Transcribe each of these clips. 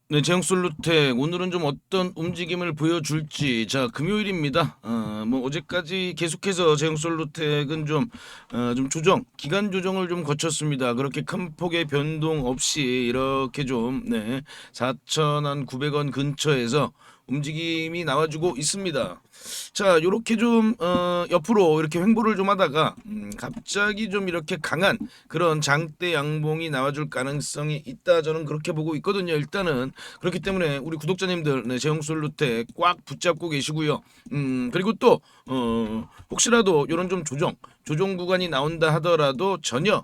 네, 제형솔루텍 오늘은 좀 어떤 움직임을 보여줄지. 자, 금요일입니다. 뭐 어제까지 계속해서 제형솔루텍은 좀 조정, 기간 조정을 좀 거쳤습니다. 그렇게 큰 폭의 변동 없이 이렇게 좀, 네, 4,900원 근처에서 움직임이 나와주고 있습니다. 자, 요렇게 좀 옆으로 이렇게 횡보를 좀 하다가 갑자기 좀 이렇게 강한 그런 장대 양봉이 나와줄 가능성이 있다, 저는 그렇게 보고 있거든요. 일단은 그렇기 때문에 우리 구독자님들, 네, 제형솔루텍 꽉 붙잡고 계시고요. 그리고 또 혹시라도 이런 좀 조정 구간이 나온다 하더라도 전혀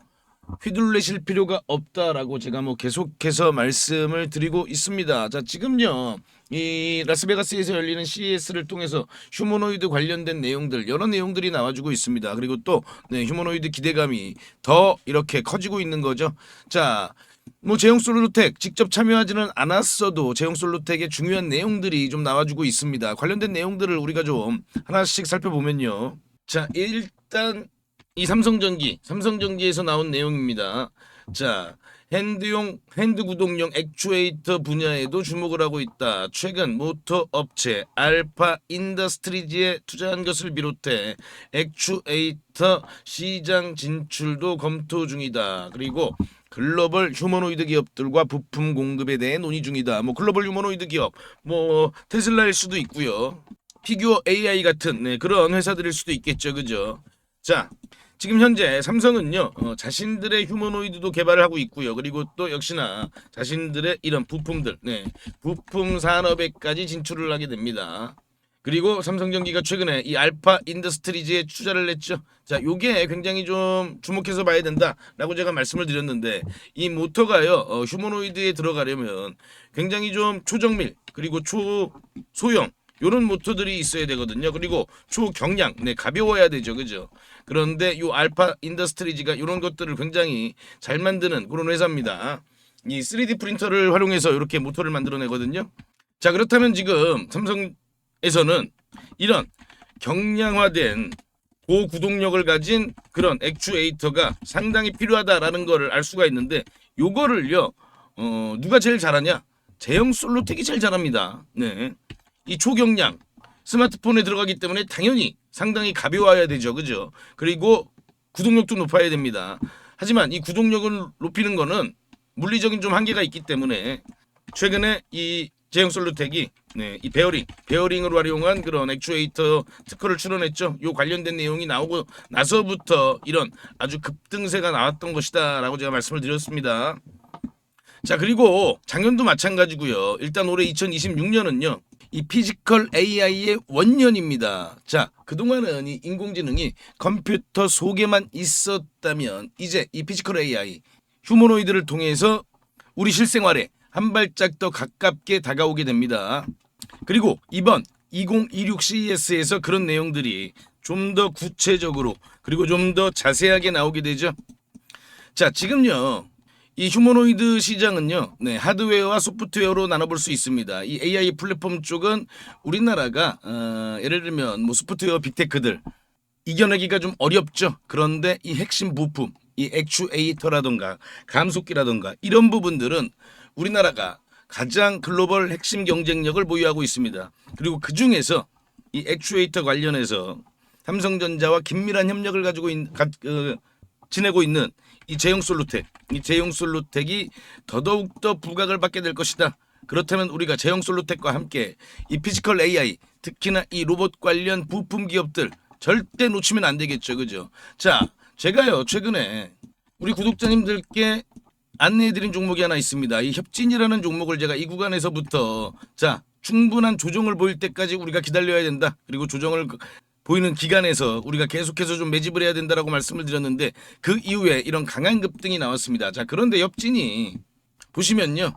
휘둘리실 필요가 없다라고 제가 뭐 계속해서 말씀을 드리고 있습니다. 자, 지금요, 이 라스베가스에서 열리는 CES를 통해서 휴머노이드 관련된 내용들, 여러 내용들이 나와주고 있습니다. 그리고 또, 네, 휴머노이드 기대감이 더 이렇게 커지고 있는 거죠. 자, 뭐 제형솔루텍 직접 참여하지는 않았어도 제형솔루텍의 중요한 내용들이 좀 나와주고 있습니다. 관련된 내용들을 우리가 좀 하나씩 살펴보면요. 자, 일단 이 삼성전기에서 나온 내용입니다. 자, 핸드 구동용 액추에이터 분야에도 주목을 하고 있다. 최근 모터 업체 알파 인더스트리즈에 투자한 것을 비롯해 액추에이터 시장 진출도 검토 중이다. 그리고 글로벌 휴머노이드 기업들과 부품 공급에 대해 논의 중이다. 뭐 글로벌 휴머노이드 기업, 뭐 테슬라일 수도 있고요. 피규어 AI 같은, 네, 그런 회사들일 수도 있겠죠, 그죠? 자, 지금 현재 삼성은요, 자신들의 휴머노이드도 개발을 하고 있고요. 그리고 또 역시나 자신들의 이런 부품들, 네, 부품 산업에까지 진출을 하게 됩니다. 그리고 삼성전기가 최근에 이 알파 인더스트리즈에 투자를 했죠. 자, 요게 굉장히 좀 주목해서 봐야 된다라고 제가 말씀을 드렸는데, 이 모터가요, 휴머노이드에 들어가려면 굉장히 좀 초정밀 그리고 초소형 요런 모터들이 있어야 되거든요. 그리고 초경량, 네, 가벼워야 되죠, 그죠? 그런데 요 알파 인더스트리즈가 이런 것들을 굉장히 잘 만드는 그런 회사입니다. 이 3D 프린터를 활용해서 이렇게 모터를 만들어내거든요. 자, 그렇다면 지금 삼성에서는 이런 경량화된 고구동력을 가진 그런 액추에이터가 상당히 필요하다라는 거를 알 수가 있는데, 요거를요, 누가 제일 잘하냐? 제형 솔루텍이 제일 잘합니다. 네, 이 초경량 스마트폰에 들어가기 때문에 당연히 상당히 가벼워야 되죠, 그죠? 그리고 구동력도 높아야 됩니다. 하지만 이 구동력을 높이는 거는 물리적인 좀 한계가 있기 때문에 최근에 이 제형 솔루텍이, 네, 이 베어링을 활용한 그런 액추에이터 특허를 출원했죠. 요 관련된 내용이 나오고 나서부터 이런 아주 급등세가 나왔던 것이다라고 제가 말씀을 드렸습니다. 자, 그리고 작년도 마찬가지고요. 일단 올해 2026년은요. 이 피지컬 AI의 원년입니다. 자, 그동안은 이 인공지능이 컴퓨터 속에만 있었다면 이제 이 피지컬 AI, 휴머노이드를 통해서 우리 실생활에 한 발짝 더 가깝게 다가오게 됩니다. 그리고 이번 2026 CES에서 그런 내용들이 좀 더 구체적으로 그리고 좀 더 자세하게 나오게 되죠. 자, 지금요, 이 휴머노이드 시장은요, 네, 하드웨어와 소프트웨어로 나눠볼 수 있습니다. 이 AI 플랫폼 쪽은 우리나라가 예를 들면 뭐 소프트웨어 빅테크들 이겨내기가 좀 어렵죠. 그런데 이 핵심 부품, 이 액추에이터라던가 감속기라던가 이런 부분들은 우리나라가 가장 글로벌 핵심 경쟁력을 보유하고 있습니다. 그리고 그 중에서 이 액추에이터 관련해서 삼성전자와 긴밀한 협력을 가지고 지내고 있는 이 제형솔루텍, 이 제형솔루텍이 더더욱 더 부각을 받게 될 것이다. 그렇다면 우리가 제형솔루텍과 함께 이 피지컬 AI, 특히나 이 로봇 관련 부품 기업들 절대 놓치면 안 되겠죠, 그죠? 자, 제가요 최근에 우리 구독자님들께 안내해드린 종목이 하나 있습니다. 이 협진이라는 종목을 제가 이 구간에서부터, 자, 충분한 조정을 보일 때까지 우리가 기다려야 된다. 그리고 조정을 보이는 기간에서 우리가 계속해서 좀 매집을 해야 된다라고 말씀을 드렸는데, 그 이후에 이런 강한 급등이 나왔습니다. 자, 그런데 협진이 보시면요,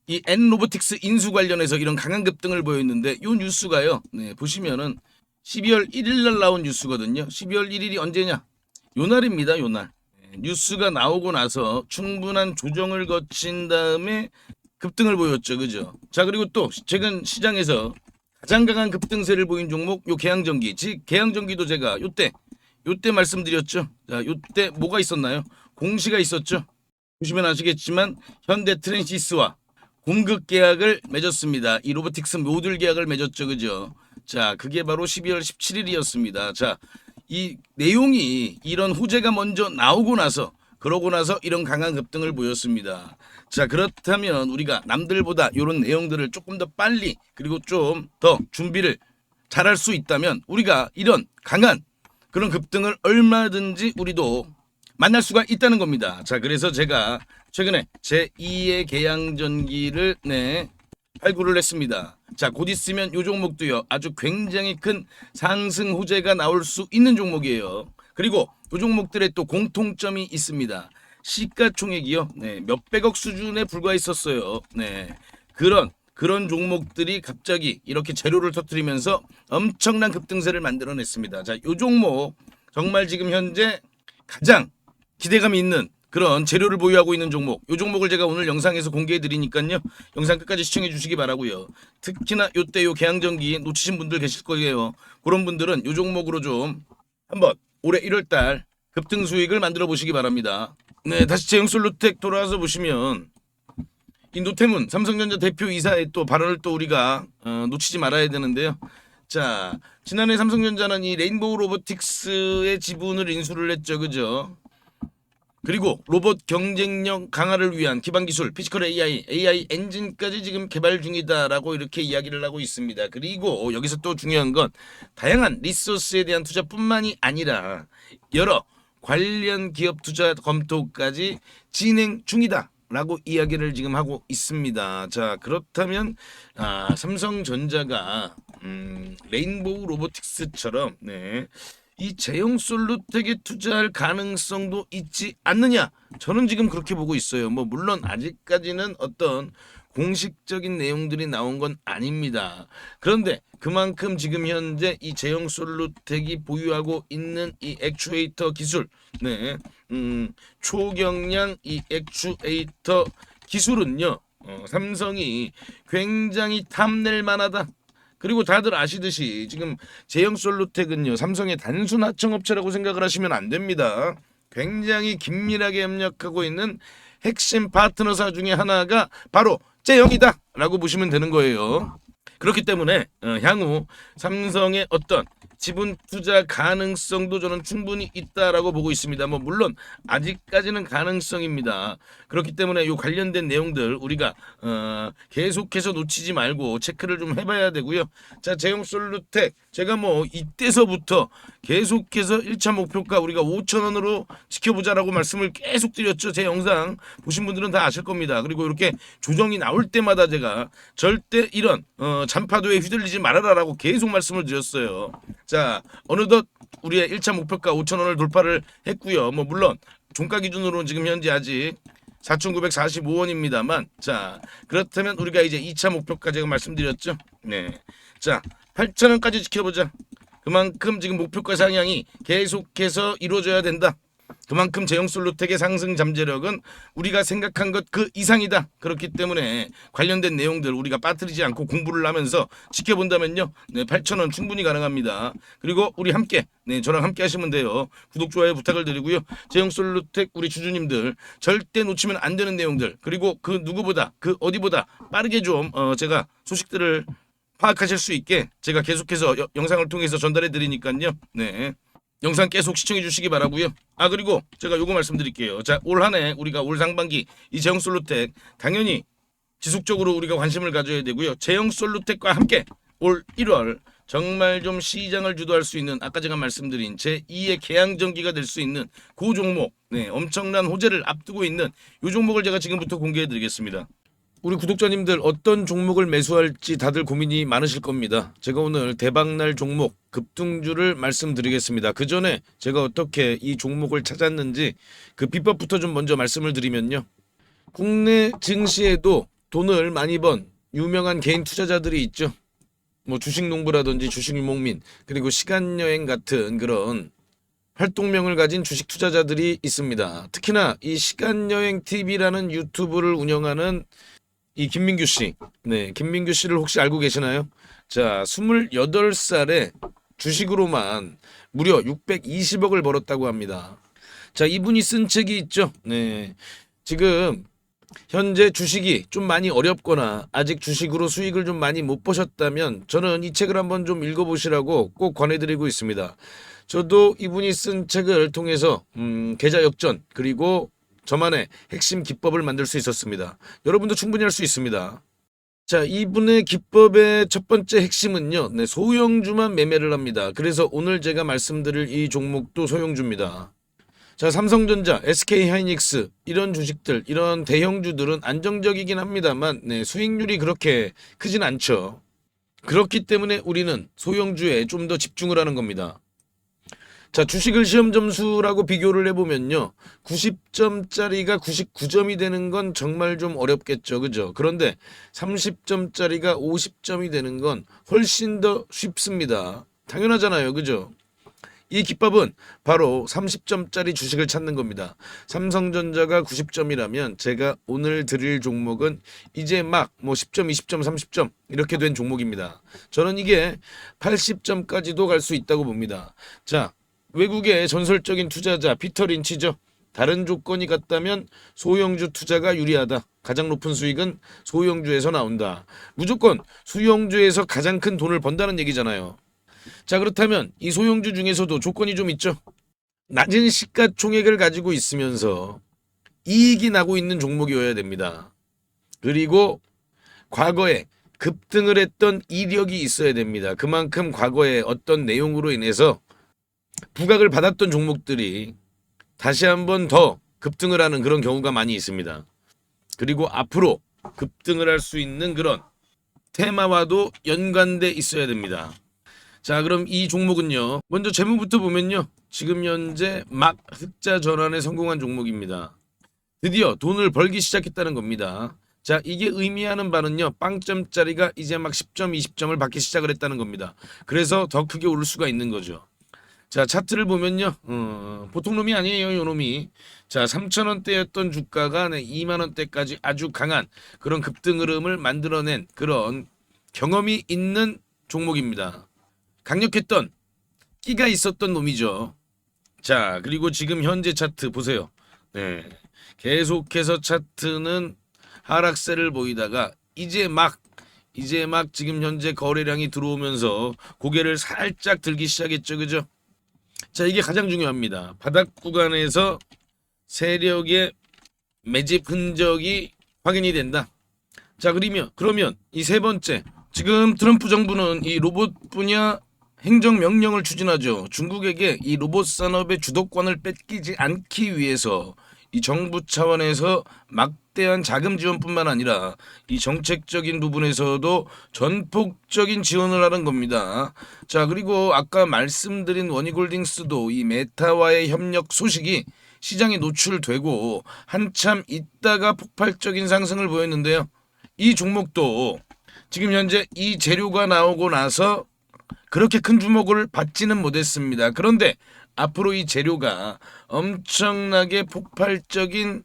이 N로보틱스 인수 관련해서 이런 강한 급등을 보였는데, 요 뉴스가요, 네, 보시면은 12월 1일 날 나온 뉴스거든요. 12월 1일이 언제냐? 요 날입니다. 요 날. 뉴스가 나오고 나서 충분한 조정을 거친 다음에 급등을 보였죠, 그죠? 자, 그리고 또 최근 시장에서 가장 강한 급등세를 보인 종목 요 계양전기. 즉 계양전기도 제가 요때 말씀드렸죠. 자, 요때 뭐가 있었나요? 공시가 있었죠. 보시면 아시겠지만 현대 트랜시스와 공급 계약을 맺었습니다. 이 로보틱스 모듈 계약을 맺었죠, 그죠? 자, 그게 바로 12월 17일이었습니다. 자, 이 내용이 이런 호재가 먼저 나오고 나서 그러고 나서 이런 강한 급등을 보였습니다. 자, 그렇다면 우리가 남들보다 이런 내용들을 조금 더 빨리 그리고 좀 더 준비를 잘할 수 있다면 우리가 이런 강한 그런 급등을 얼마든지 우리도 만날 수가 있다는 겁니다. 자, 그래서 제가 최근에 제2의 계양전기를 발굴을 했습니다. 자, 곧 있으면 이 종목도요 아주 굉장히 큰 상승 호재가 나올 수 있는 종목이에요. 그리고 이 종목들의 또 공통점이 있습니다. 시가총액이요 몇백억 수준에 불과했었어요. 그런 종목들이 갑자기 이렇게 재료를 터뜨리면서 엄청난 급등세를 만들어냈습니다. 자, 이 종목 정말 지금 현재 가장 기대감이 있는 그런 재료를 보유하고 있는 종목. 이 종목을 제가 오늘 영상에서 공개해 드리니까요. 영상 끝까지 시청해 주시기 바라고요. 특히나 요때 요 계양전기 놓치신 분들 계실 거예요. 그런 분들은 이 종목으로 좀 한번 올해 1월 달 급등 수익을 만들어 보시기 바랍니다. 네, 다시 제형솔루텍 돌아와서 보시면 이 노태문 삼성전자 대표이사의 또 발언을 또 우리가 놓치지 말아야 되는데요. 자, 지난해 삼성전자는 이 레인보우 로보틱스의 지분을 인수를 했죠, 그죠? 그리고 로봇 경쟁력 강화를 위한 기반 기술, 피지컬 AI 엔진까지 지금 개발 중이다라고 이렇게 이야기를 하고 있습니다. 그리고 여기서 또 중요한 건 다양한 리소스에 대한 투자뿐만이 아니라 여러 관련 기업 투자 검토까지 진행 중이다라고 이야기를 지금 하고 있습니다. 자, 그렇다면 삼성전자가 레인보우 로보틱스처럼 이 제형솔루텍에 투자할 가능성도 있지 않느냐? 저는 지금 그렇게 보고 있어요. 뭐 물론 아직까지는 어떤 공식적인 내용들이 나온 건 아닙니다. 그런데 그만큼 지금 현재 이 제형솔루텍이 보유하고 있는 이 액추에이터 기술, 초경량 이 액추에이터 기술은요, 삼성이 굉장히 탐낼 만하다. 그리고 다들 아시듯이 지금 제형솔루텍은요 삼성의 단순 하청업체라고 생각을 하시면 안 됩니다. 굉장히 긴밀하게 협력하고 있는 핵심 파트너사 중에 하나가 바로 제형이다라고 보시면 되는 거예요. 그렇기 때문에 향후 삼성의 어떤 지분 투자 가능성도 저는 충분히 있다라고 보고 있습니다. 뭐 물론 아직까지는 가능성입니다. 그렇기 때문에 이 관련된 내용들 우리가 계속해서 놓치지 말고 체크를 좀 해봐야 되고요. 자, 제형솔루텍 제가 뭐 이때서부터 계속해서 1차 목표가 우리가 5,000원으로 지켜보자라고 말씀을 계속 드렸죠. 제 영상 보신 분들은 다 아실 겁니다. 그리고 이렇게 조정이 나올 때마다 제가 절대 이런 잔파도에 휘둘리지 말아라라고 계속 말씀을 드렸어요. 자, 어느덧 우리의 1차 목표가 5,000원을 돌파를 했고요. 뭐 물론 종가 기준으로는 지금 현재 아직 4,945원입니다만 자, 그렇다면 우리가 이제 2차 목표가 제가 말씀드렸죠. 자, 8,000원까지 지켜보자. 그만큼 지금 목표가 상향이 계속해서 이루어져야 된다. 그만큼 제형솔루텍의 상승 잠재력은 우리가 생각한 것 그 이상이다. 그렇기 때문에 관련된 내용들 우리가 빠뜨리지 않고 공부를 하면서 지켜본다면요. 8,000원 충분히 가능합니다. 그리고 우리 함께 저랑 함께 하시면 돼요. 구독, 좋아요 부탁을 드리고요. 제형솔루텍 우리 주주님들 절대 놓치면 안 되는 내용들 그리고 그 누구보다 그 어디보다 빠르게 좀 제가 소식들을 파악하실 수 있게 제가 계속해서 영상을 통해서 전달해 드리니까요. 영상 계속 시청해 주시기 바라고요. 그리고 제가 요거 말씀드릴게요. 자, 올 한해 우리가 올 상반기 이 제형솔루텍 당연히 지속적으로 우리가 관심을 가져야 되고요. 제형솔루텍과 함께 올 1월 정말 좀 시장을 주도할 수 있는 아까 제가 말씀드린 제2의 계양전기가 될 수 있는 그 종목 엄청난 호재를 앞두고 있는 이 종목을 제가 지금부터 공개해 드리겠습니다. 우리 구독자님들 어떤 종목을 매수할지 다들 고민이 많으실 겁니다. 제가 오늘 대박날 종목 급등주를 말씀드리겠습니다. 그 전에 제가 어떻게 이 종목을 찾았는지 그 비법부터 좀 먼저 말씀을 드리면요. 국내 증시에도 돈을 많이 번 유명한 개인 투자자들이 있죠. 뭐 주식농부라든지 주식유목민 그리고 시간여행 같은 그런 활동명을 가진 주식 투자자들이 있습니다. 특히나 이 시간여행 TV라는 유튜브를 운영하는 이 김민규 씨. 김민규 씨를 혹시 알고 계시나요? 자, 28살에 주식으로만 무려 620억을 벌었다고 합니다. 자, 이분이 쓴 책이 있죠. 지금 현재 주식이 좀 많이 어렵거나 아직 주식으로 수익을 좀 많이 못 보셨다면 저는 이 책을 한번 좀 읽어보시라고 꼭 권해드리고 있습니다. 저도 이분이 쓴 책을 통해서 계좌 역전 그리고 저만의 핵심 기법을 만들 수 있었습니다. 여러분도 충분히 할 수 있습니다. 자, 이분의 기법의 첫 번째 핵심은요. 네, 소형주만 매매를 합니다. 그래서 오늘 제가 말씀드릴 이 종목도 소형주입니다. 자, 삼성전자, SK하이닉스 이런 주식들, 이런 대형주들은 안정적이긴 합니다만 네, 수익률이 그렇게 크진 않죠. 그렇기 때문에 우리는 소형주에 좀 더 집중을 하는 겁니다. 자, 주식을 시험 점수라고 비교를 해보면요. 90점짜리가 99점이 되는 건 정말 좀 어렵겠죠. 그죠? 그런데 30점짜리가 50점이 되는 건 훨씬 더 쉽습니다. 당연하잖아요. 그죠? 이 기법은 바로 30점짜리 주식을 찾는 겁니다. 삼성전자가 90점이라면 제가 오늘 드릴 종목은 이제 막 뭐 10점, 20점, 30점 이렇게 된 종목입니다. 저는 이게 80점까지도 갈 수 있다고 봅니다. 자, 외국의 전설적인 투자자 피터 린치죠. 다른 조건이 같다면 소형주 투자가 유리하다. 가장 높은 수익은 소형주에서 나온다. 무조건 소형주에서 가장 큰 돈을 번다는 얘기잖아요. 자, 그렇다면 이 소형주 중에서도 조건이 좀 있죠. 낮은 시가총액을 가지고 있으면서 이익이 나고 있는 종목이어야 됩니다. 그리고 과거에 급등을 했던 이력이 있어야 됩니다. 그만큼 과거에 어떤 내용으로 인해서 부각을 받았던 종목들이 다시 한번 더 급등을 하는 그런 경우가 많이 있습니다. 그리고 앞으로 급등을 할 수 있는 그런 테마와도 연관돼 있어야 됩니다. 자, 그럼 이 종목은요. 먼저 재무부터 보면요. 지금 현재 막 흑자 전환에 성공한 종목입니다. 드디어 돈을 벌기 시작했다는 겁니다. 자, 이게 의미하는 바는요. 빵점짜리가 이제 막 10점, 20점을 받기 시작을 했다는 겁니다. 그래서 더 크게 오를 수가 있는 거죠. 자, 차트를 보면요. 보통 놈이 아니에요, 요 놈이. 자, 3,000원대였던 주가가 2만원대까지 아주 강한 그런 급등 흐름을 만들어낸 그런 경험이 있는 종목입니다. 강력했던 끼가 있었던 놈이죠. 자, 그리고 지금 현재 차트 보세요. 네. 계속해서 차트는 하락세를 보이다가 이제 막 지금 현재 거래량이 들어오면서 고개를 살짝 들기 시작했죠. 그죠? 자, 이게 가장 중요합니다. 바닥 구간에서 세력의 매집 흔적이 확인이 된다. 자, 그러면 이 세 번째, 지금 트럼프 정부는 이 로봇 분야 행정명령을 추진하죠. 중국에게 이 로봇 산업의 주도권을 뺏기지 않기 위해서 이 정부 차원에서 막대한 자금 지원뿐만 아니라 이 정책적인 부분에서도 전폭적인 지원을 하는 겁니다. 자, 그리고 아까 말씀드린 원희골딩스도 이 메타와의 협력 소식이 시장에 노출되고 한참 있다가 폭발적인 상승을 보였는데요. 이 종목도 지금 현재 이 재료가 나오고 나서 그렇게 큰 주목을 받지는 못했습니다. 그런데 앞으로 이 재료가 엄청나게 폭발적인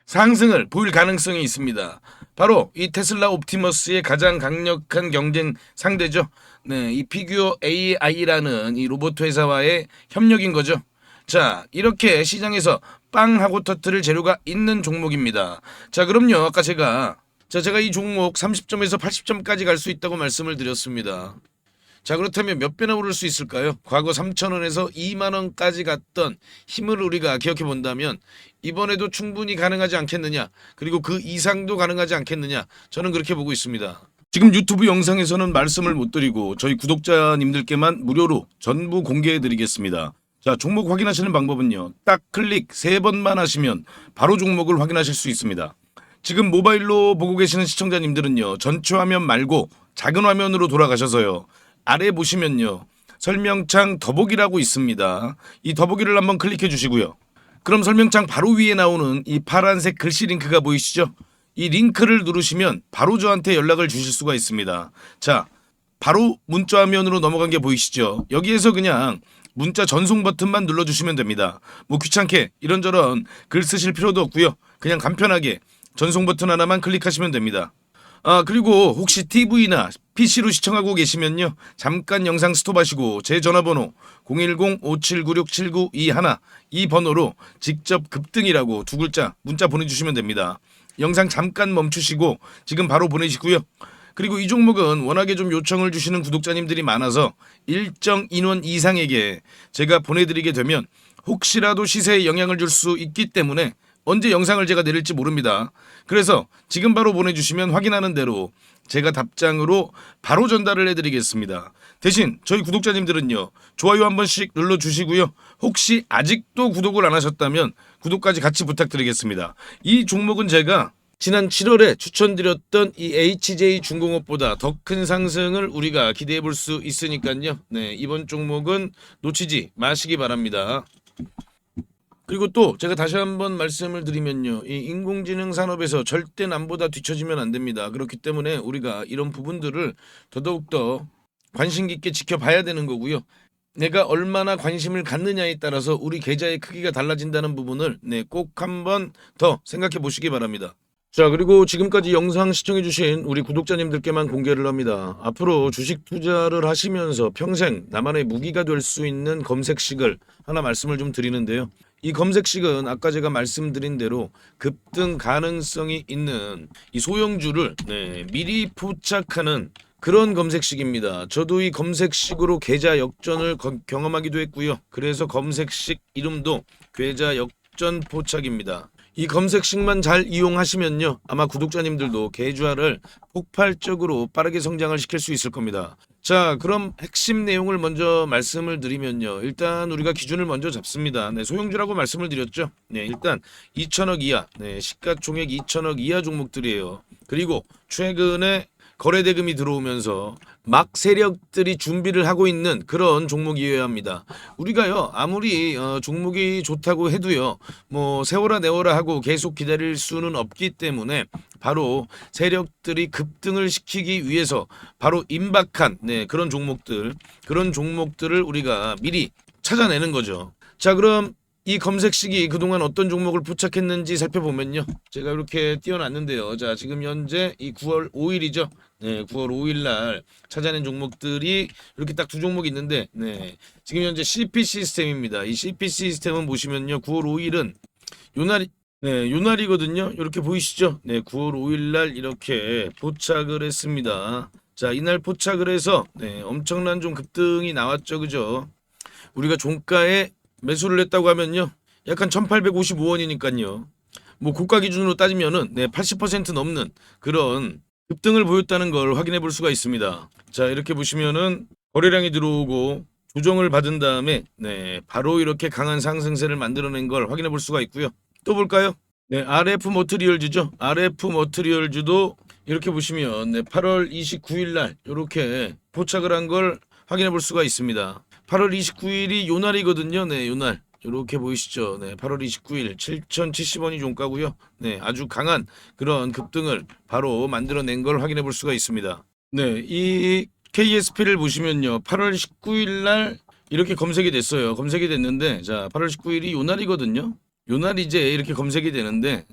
상승을 보일 가능성이 있습니다. 바로 이 테슬라 옵티머스의 가장 강력한 경쟁 상대죠. 네, 이 피규어 AI라는 이 로봇 회사와의 협력인 거죠. 자, 이렇게 시장에서 빵 하고 터트릴 재료가 있는 종목입니다. 자, 그럼요. 아까 제가 이 종목 30점에서 80점까지 갈 수 있다고 말씀을 드렸습니다. 자, 그렇다면 몇 배나 오를 수 있을까요? 과거 3,000원에서 2만원까지 갔던 힘을 우리가 기억해 본다면 이번에도 충분히 가능하지 않겠느냐, 그리고 그 이상도 가능하지 않겠느냐, 저는 그렇게 보고 있습니다. 지금 유튜브 영상에서는 말씀을 못 드리고 저희 구독자님들께만 무료로 전부 공개해 드리겠습니다. 자, 종목 확인하시는 방법은요. 딱 클릭 3번만 하시면 바로 종목을 확인하실 수 있습니다. 지금 모바일로 보고 계시는 시청자님들은요. 전체 화면 말고 작은 화면으로 돌아가셔서요. 아래 보시면요. 설명창 더보기라고 있습니다. 이 더보기를 한번 클릭해 주시고요. 그럼 설명창 바로 위에 나오는 이 파란색 글씨 링크가 보이시죠? 이 링크를 누르시면 바로 저한테 연락을 주실 수가 있습니다. 자, 바로 문자 화면으로 넘어간 게 보이시죠? 여기에서 그냥 문자 전송 버튼만 눌러주시면 됩니다. 뭐 귀찮게 이런저런 글 쓰실 필요도 없고요. 그냥 간편하게 전송 버튼 하나만 클릭하시면 됩니다. 아, 그리고 혹시 TV나 PC로 시청하고 계시면요. 잠깐 영상 스톱하시고 제 전화번호 010-5796-7921 이 번호로 직접 급등이라고 두 글자 문자 보내주시면 됩니다. 영상 잠깐 멈추시고 지금 바로 보내시고요. 그리고 이 종목은 워낙에 좀 요청을 주시는 구독자님들이 많아서 일정 인원 이상에게 제가 보내드리게 되면 혹시라도 시세에 영향을 줄 수 있기 때문에 언제 영상을 제가 내릴지 모릅니다. 그래서 지금 바로 보내주시면 확인하는 대로 제가 답장으로 바로 전달을 해드리겠습니다. 대신 저희 구독자님들은요, 좋아요 한 번씩 눌러주시고요. 혹시 아직도 구독을 안 하셨다면 구독까지 같이 부탁드리겠습니다. 이 종목은 제가 지난 7월에 추천드렸던 이 HJ 중공업보다 더 큰 상승을 우리가 기대해 볼 수 있으니까요. 네, 이번 종목은 놓치지 마시기 바랍니다. 그리고 또 제가 다시 한번 말씀을 드리면요, 이 인공지능 산업에서 절대 남보다 뒤처지면 안 됩니다. 그렇기 때문에 우리가 이런 부분들을 더더욱더 관심 깊게 지켜봐야 되는 거고요. 내가 얼마나 관심을 갖느냐에 따라서 우리 계좌의 크기가 달라진다는 부분을 꼭 한번 더 생각해 보시기 바랍니다. 자, 그리고 지금까지 영상 시청해주신 우리 구독자님들께만 공개를 합니다. 앞으로 주식 투자를 하시면서 평생 나만의 무기가 될 수 있는 검색식을 하나 말씀을 좀 드리는데요. 이 검색식은 아까 제가 말씀드린 대로 급등 가능성이 있는 이 소형주를 미리 포착하는 그런 검색식입니다. 저도 이 검색식으로 계좌 역전을 경험하기도 했고요. 그래서 검색식 이름도 계좌 역전 포착입니다. 이 검색식만 잘 이용하시면요, 아마 구독자님들도 계좌를 폭발적으로 빠르게 성장을 시킬 수 있을 겁니다. 자, 그럼 핵심 내용을 먼저 말씀을 드리면요, 일단 우리가 기준을 먼저 잡습니다. 소형주라고 말씀을 드렸죠. 일단 2천억 이하, 시가총액 2천억 이하 종목들이에요. 그리고 최근에 거래대금이 들어오면서 막 세력들이 준비를 하고 있는 그런 종목이어야 합니다. 우리가요, 아무리 종목이 좋다고 해도요, 뭐 세워라 내워라 하고 계속 기다릴 수는 없기 때문에 바로 세력들이 급등을 시키기 위해서 바로 임박한 그런 종목들을 우리가 미리 찾아내는 거죠. 자, 그럼 이 검색식이 그동안 어떤 종목을 포착했는지 살펴보면요, 제가 이렇게 띄워놨는데요. 자, 지금 현재 이 9월 5일이죠. 9월 5일 날 찾아낸 종목들이 이렇게 딱 두 종목이 있는데, 지금 현재 CP 시스템입니다. 이 CP 시스템은 보시면요, 9월 5일은 요날이거든요. 이렇게 보이시죠? 9월 5일 날 이렇게 포착을 했습니다. 자, 이날 포착을 해서 엄청난 좀 급등이 나왔죠, 그죠? 우리가 종가에 매수를 했다고 하면요, 약 한 1855원이니까요. 뭐 고가 기준으로 따지면은 80% 넘는 그런 급등을 보였다는 걸 확인해 볼 수가 있습니다. 자, 이렇게 보시면은 거래량이 들어오고 조정을 받은 다음에 바로 이렇게 강한 상승세를 만들어낸 걸 확인해 볼 수가 있고요. 또 볼까요? RF 머트리얼즈죠. RF 머트리얼즈도 이렇게 보시면 8월 29일 날 이렇게 포착을 한 걸 확인해 볼 수가 있습니다. 8월 29일이 요날이거든요. 요날. 이렇게 보이시죠? 8월 29일 7,070원이 종가고요. 아주 강한 그런 급등을 바로 만들어낸 걸 확인해 볼 수가 있습니다. 이 KSP를 보시면요, 8월 19일 날 이렇게 검색이 됐어요. 검색이 됐는데, 자, 8월 19일이 요날이거든요. 요날 이제 이렇게 검색이 되는데,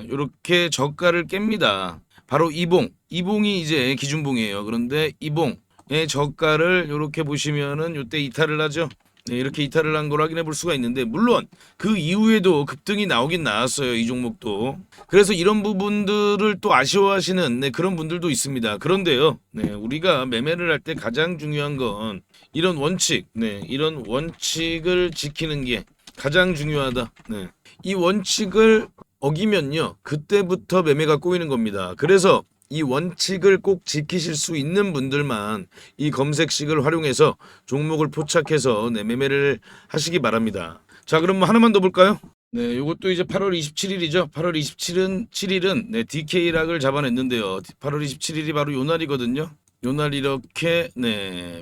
이렇게 저가를 깹니다. 바로 이봉이 이제 기준봉이에요. 그런데 이봉의 저가를 이렇게 보시면은 이때 이탈을 하죠. 이렇게 이탈을 한 걸 확인해 볼 수가 있는데, 물론 그 이후에도 급등이 나오긴 나왔어요, 이 종목도. 그래서 이런 부분들을 또 아쉬워하시는 그런 분들도 있습니다. 그런데요, 우리가 매매를 할 때 가장 중요한 건 이런 원칙, 이런 원칙을 지키는 게 가장 중요하다. 이 원칙을 어기면요, 그때부터 매매가 꼬이는 겁니다. 그래서 이 원칙을 꼭 지키실 수 있는 분들만 이 검색식을 활용해서 종목을 포착해서 매매를 하시기 바랍니다. 자, 그럼 뭐 하나만 더 볼까요? 요것도 이제 8월 27일이죠. 8월 27일은 DK락을 잡아냈는데요. 8월 27일이 바로 요날이거든요. 요날 이렇게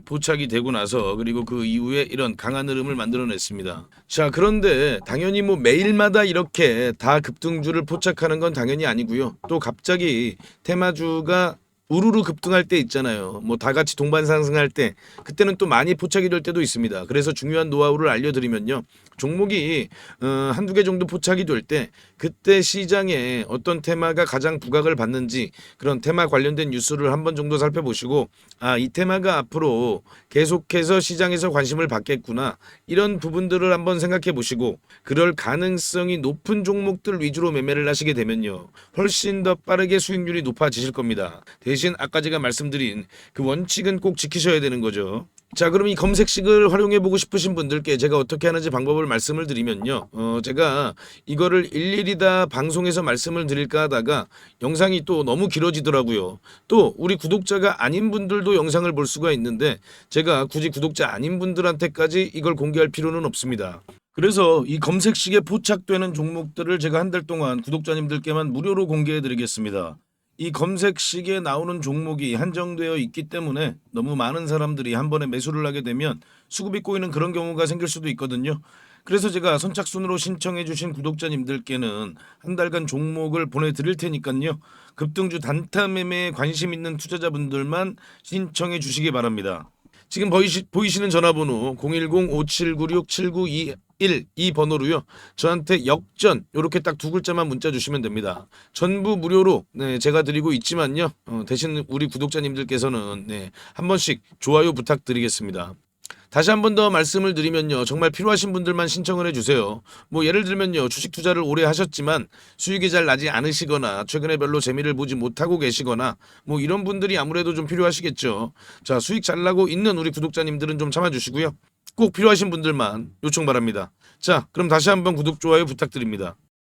포착이 되고 나서, 그리고 그 이후에 이런 강한 흐름을 만들어냈습니다. 자, 그런데 당연히 뭐 매일마다 이렇게 다 급등주를 포착하는 건 당연히 아니고요. 또 갑자기 테마주가 우르르 급등할 때 있잖아요. 뭐 다 같이 동반 상승할 때 그때는 또 많이 포착이 될 때도 있습니다. 그래서 중요한 노하우를 알려드리면요. 종목이 한두 개 정도 포착이 될 때 그때 시장에 어떤 테마가 가장 부각을 받는지 그런 테마 관련된 뉴스를 한 번 정도 살펴보시고 이 테마가 앞으로 계속해서 시장에서 관심을 받겠구나 이런 부분들을 한번 생각해 보시고 그럴 가능성이 높은 종목들 위주로 매매를 하시게 되면요. 훨씬 더 빠르게 수익률이 높아지실 겁니다. 대신 아까 제가 말씀드린 그 원칙은 꼭 지키셔야 되는 거죠. 자, 그럼 이 검색식을 활용해 보고 싶으신 분들께 제가 어떻게 하는지 방법을 말씀을 드리면요. 제가 이거를 일일이 다 방송에서 말씀을 드릴까 하다가 영상이 또 너무 길어지더라고요. 또 우리 구독자가 아닌 분들도 영상을 볼 수가 있는데 제가 굳이 구독자 아닌 분들한테까지 이걸 공개할 필요는 없습니다. 그래서 이 검색식에 포착되는 종목들을 제가 한 달 동안 구독자님들께만 무료로 공개해 드리겠습니다. 이 검색식에 나오는 종목이 한정되어 있기 때문에 너무 많은 사람들이 한 번에 매수를 하게 되면 수급이 꼬이는 그런 경우가 생길 수도 있거든요. 그래서 제가 선착순으로 신청해 주신 구독자님들께는 한 달간 종목을 보내드릴 테니까요. 급등주 단타 매매에 관심 있는 투자자분들만 신청해 주시기 바랍니다. 지금 보이시는 전화번호 010-5796-7921 이 번호로요. 저한테 역전 이렇게 딱 두 글자만 문자 주시면 됩니다. 전부 무료로 제가 드리고 있지만요. 대신 우리 구독자님들께서는 한 번씩 좋아요 부탁드리겠습니다. 다시 한 번 더 말씀을 드리면요. 정말 필요하신 분들만 신청을 해주세요. 뭐 예를 들면요. 주식 투자를 오래 하셨지만 수익이 잘 나지 않으시거나 최근에 별로 재미를 보지 못하고 계시거나 뭐 이런 분들이 아무래도 좀 필요하시겠죠. 자, 수익 잘 나고 있는 우리 구독자님들은 좀 참아주시고요. 꼭 필요하신 분들만 요청 바랍니다. 자, 그럼 다시 한번 구독, 좋아요 부탁드립니다.